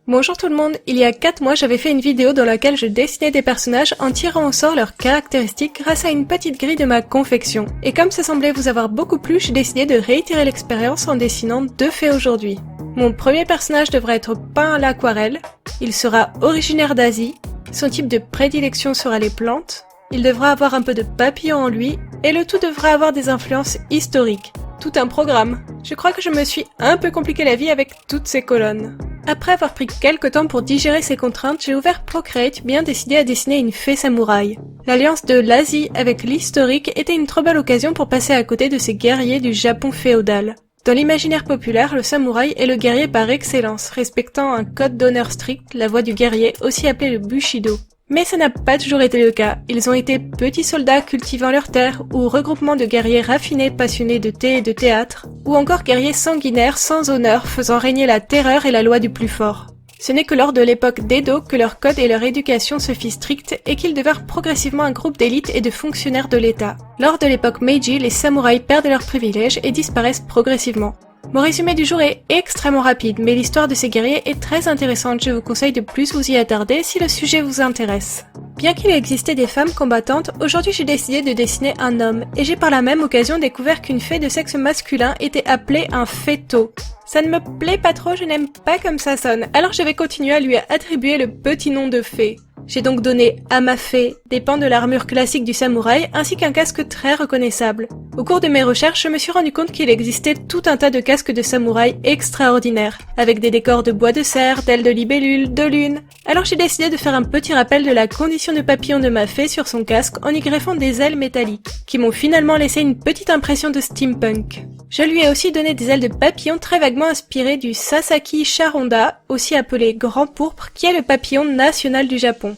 Bonjour tout le monde, il y a 4 mois j'avais fait une vidéo dans laquelle je dessinais des personnages en tirant au sort leurs caractéristiques grâce à une petite grille de ma confection. Et comme ça semblait vous avoir beaucoup plu, j'ai décidé de réitérer l'expérience en dessinant 2 fées aujourd'hui. Mon premier personnage devrait être peint à l'aquarelle, il sera originaire d'Asie, son type de prédilection sera les plantes, il devra avoir un peu de papillon en lui, et le tout devra avoir des influences historiques. Tout un programme. Je crois que je me suis un peu compliqué la vie avec toutes ces colonnes. Après avoir pris quelques temps pour digérer ces contraintes, j'ai ouvert Procreate, bien décidé à dessiner une fée samouraï. L'alliance de l'Asie avec l'historique était une trop belle occasion pour passer à côté de ces guerriers du Japon féodal. Dans l'imaginaire populaire, le samouraï est le guerrier par excellence, respectant un code d'honneur strict, la voie du guerrier, aussi appelé le bushido. Mais ça n'a pas toujours été le cas. Ils ont été petits soldats cultivant leur terre, ou regroupement de guerriers raffinés passionnés de thé et de théâtre, ou encore guerriers sanguinaires sans honneur faisant régner la terreur et la loi du plus fort. Ce n'est que lors de l'époque d'Edo que leur code et leur éducation se fit stricts et qu'ils devinrent progressivement un groupe d'élite et de fonctionnaires de l'État. Lors de l'époque Meiji, les samouraïs perdent leurs privilèges et disparaissent progressivement. Mon résumé du jour est extrêmement rapide, mais l'histoire de ces guerriers est très intéressante, je vous conseille de plus vous y attarder si le sujet vous intéresse. Bien qu'il existait des femmes combattantes, aujourd'hui j'ai décidé de dessiner un homme, et j'ai par la même occasion découvert qu'une fée de sexe masculin était appelée un féto. Ça ne me plaît pas trop, je n'aime pas comme ça sonne, alors je vais continuer à lui attribuer le petit nom de fée. J'ai donc donné à ma fée des pans de l'armure classique du samouraï ainsi qu'un casque très reconnaissable. Au cours de mes recherches, je me suis rendu compte qu'il existait tout un tas de casques de samouraï extraordinaires, avec des décors de bois de cerf, d'ailes de libellule, de lune. Alors j'ai décidé de faire un petit rappel de la condition de papillon de ma fée sur son casque en y greffant des ailes métalliques, qui m'ont finalement laissé une petite impression de steampunk. Je lui ai aussi donné des ailes de papillon très vaguement inspirées du Sasaki Charonda, aussi appelé grand pourpre, qui est le papillon national du Japon.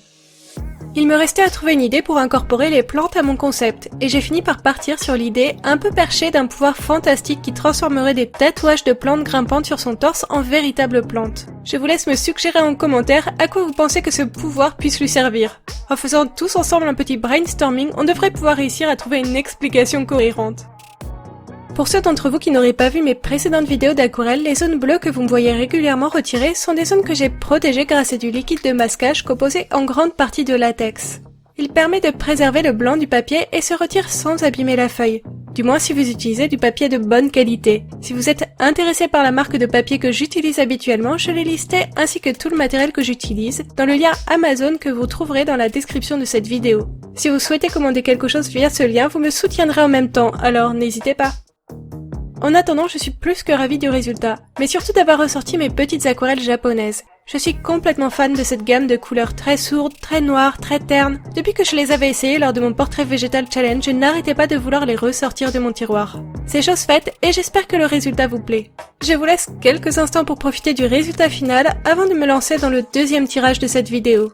Il me restait à trouver une idée pour incorporer les plantes à mon concept, et j'ai fini par partir sur l'idée un peu perchée d'un pouvoir fantastique qui transformerait des tatouages de plantes grimpantes sur son torse en véritables plantes. Je vous laisse me suggérer en commentaire à quoi vous pensez que ce pouvoir puisse lui servir. En faisant tous ensemble un petit brainstorming, on devrait pouvoir réussir à trouver une explication cohérente. Pour ceux d'entre vous qui n'auraient pas vu mes précédentes vidéos d'aquarelle, les zones bleues que vous me voyez régulièrement retirer sont des zones que j'ai protégées grâce à du liquide de masquage composé en grande partie de latex. Il permet de préserver le blanc du papier et se retire sans abîmer la feuille. Du moins si vous utilisez du papier de bonne qualité. Si vous êtes intéressé par la marque de papier que j'utilise habituellement, je l'ai listé ainsi que tout le matériel que j'utilise dans le lien Amazon que vous trouverez dans la description de cette vidéo. Si vous souhaitez commander quelque chose via ce lien, vous me soutiendrez en même temps, alors n'hésitez pas. En attendant, je suis plus que ravie du résultat, mais surtout d'avoir ressorti mes petites aquarelles japonaises. Je suis complètement fan de cette gamme de couleurs très sourdes, très noires, très ternes. Depuis que je les avais essayées lors de mon portrait végétal challenge, je n'arrêtais pas de vouloir les ressortir de mon tiroir. C'est chose faite et j'espère que le résultat vous plaît. Je vous laisse quelques instants pour profiter du résultat final avant de me lancer dans le deuxième tirage de cette vidéo.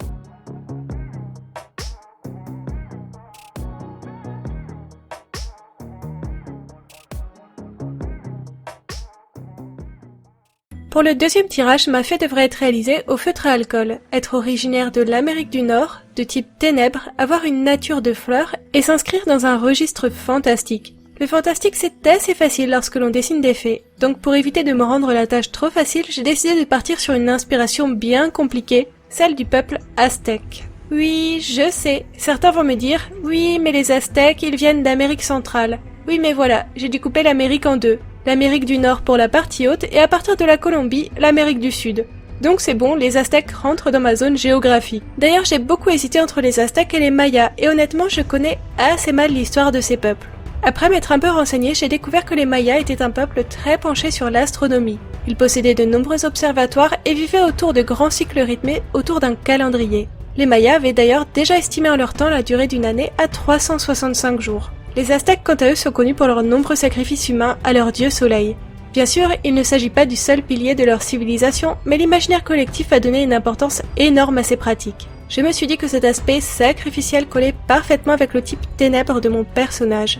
Pour le deuxième tirage, ma fée devrait être réalisée au feutre à alcool, être originaire de l'Amérique du Nord, de type ténèbres, avoir une nature de fleurs et s'inscrire dans un registre fantastique. Le fantastique c'est assez facile lorsque l'on dessine des fées, donc pour éviter de me rendre la tâche trop facile, j'ai décidé de partir sur une inspiration bien compliquée, celle du peuple aztèque. Oui, je sais, certains vont me dire « Oui, mais les Aztèques, ils viennent d'Amérique centrale. » Oui, mais voilà, j'ai dû couper l'Amérique en deux. L'Amérique du Nord pour la partie haute et à partir de la Colombie, l'Amérique du Sud. Donc c'est bon, les Aztèques rentrent dans ma zone géographie. D'ailleurs, j'ai beaucoup hésité entre les Aztèques et les Mayas, et honnêtement, je connais assez mal l'histoire de ces peuples. Après m'être un peu renseignée, j'ai découvert que les Mayas étaient un peuple très penché sur l'astronomie. Ils possédaient de nombreux observatoires et vivaient autour de grands cycles rythmés autour d'un calendrier. Les Mayas avaient d'ailleurs déjà estimé en leur temps la durée d'une année à 365 jours. Les Aztèques, quant à eux, sont connus pour leurs nombreux sacrifices humains à leur dieu soleil. Bien sûr, il ne s'agit pas du seul pilier de leur civilisation, mais l'imaginaire collectif a donné une importance énorme à ces pratiques. Je me suis dit que cet aspect sacrificiel collait parfaitement avec le type ténèbres de mon personnage.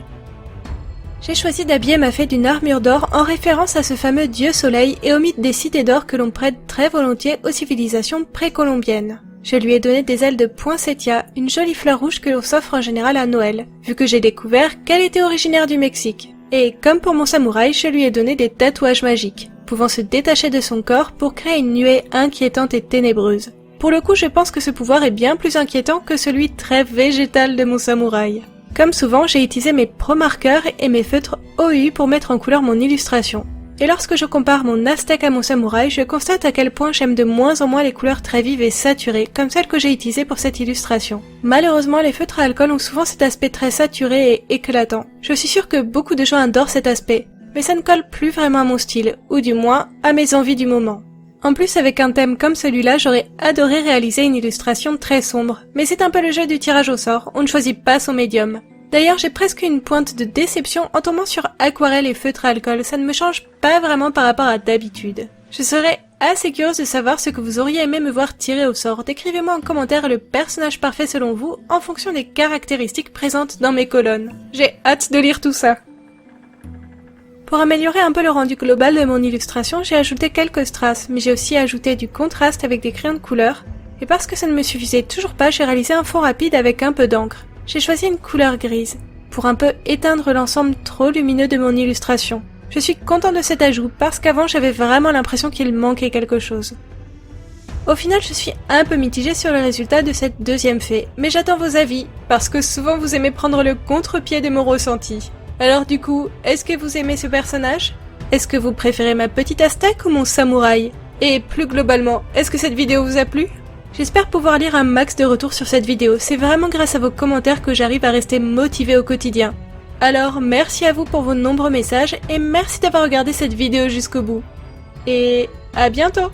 J'ai choisi d'habiller ma fée d'une armure d'or en référence à ce fameux dieu soleil et au mythe des cités d'or que l'on prête très volontiers aux civilisations précolombiennes. Je lui ai donné des ailes de poinsettia, une jolie fleur rouge que l'on s'offre en général à Noël, vu que j'ai découvert qu'elle était originaire du Mexique. Et comme pour mon samouraï, je lui ai donné des tatouages magiques. pouvant se détacher de son corps pour créer une nuée inquiétante et ténébreuse. Pour le coup, je pense que ce pouvoir est bien plus inquiétant que celui très végétal de mon samouraï. Comme souvent, j'ai utilisé mes Pro Markers et mes feutres OU pour mettre en couleur mon illustration. Et lorsque je compare mon aztèque à mon samouraï, je constate à quel point j'aime de moins en moins les couleurs très vives et saturées, comme celles que j'ai utilisées pour cette illustration. Malheureusement, les feutres à alcool ont souvent cet aspect très saturé et éclatant. Je suis sûre que beaucoup de gens adorent cet aspect, mais ça ne colle plus vraiment à mon style, ou du moins, à mes envies du moment. En plus, avec un thème comme celui-là, j'aurais adoré réaliser une illustration très sombre, mais c'est un peu le jeu du tirage au sort, on ne choisit pas son médium. D'ailleurs, j'ai presque une pointe de déception en tombant sur aquarelle et feutre à alcool, ça ne me change pas vraiment par rapport à d'habitude. Je serais assez curieuse de savoir ce que vous auriez aimé me voir tirer au sort. Décrivez-moi en commentaire le personnage parfait selon vous, en fonction des caractéristiques présentes dans mes colonnes. J'ai hâte de lire tout ça. Pour améliorer un peu le rendu global de mon illustration, j'ai ajouté quelques strass, mais j'ai aussi ajouté du contraste avec des crayons de couleur, et parce que ça ne me suffisait toujours pas, j'ai réalisé un fond rapide avec un peu d'encre. J'ai choisi une couleur grise, pour un peu éteindre l'ensemble trop lumineux de mon illustration. Je suis contente de cet ajout, parce qu'avant j'avais vraiment l'impression qu'il manquait quelque chose. Au final, je suis un peu mitigée sur le résultat de cette deuxième fée, mais j'attends vos avis, parce que souvent vous aimez prendre le contre-pied de mon ressenti. Alors du coup, est-ce que vous aimez ce personnage? Est-ce que vous préférez ma petite aztèque ou mon samouraï? Et plus globalement, est-ce que cette vidéo vous a plu? J'espère pouvoir lire un max de retours sur cette vidéo, c'est vraiment grâce à vos commentaires que j'arrive à rester motivée au quotidien. Alors merci à vous pour vos nombreux messages et merci d'avoir regardé cette vidéo jusqu'au bout. Et à bientôt!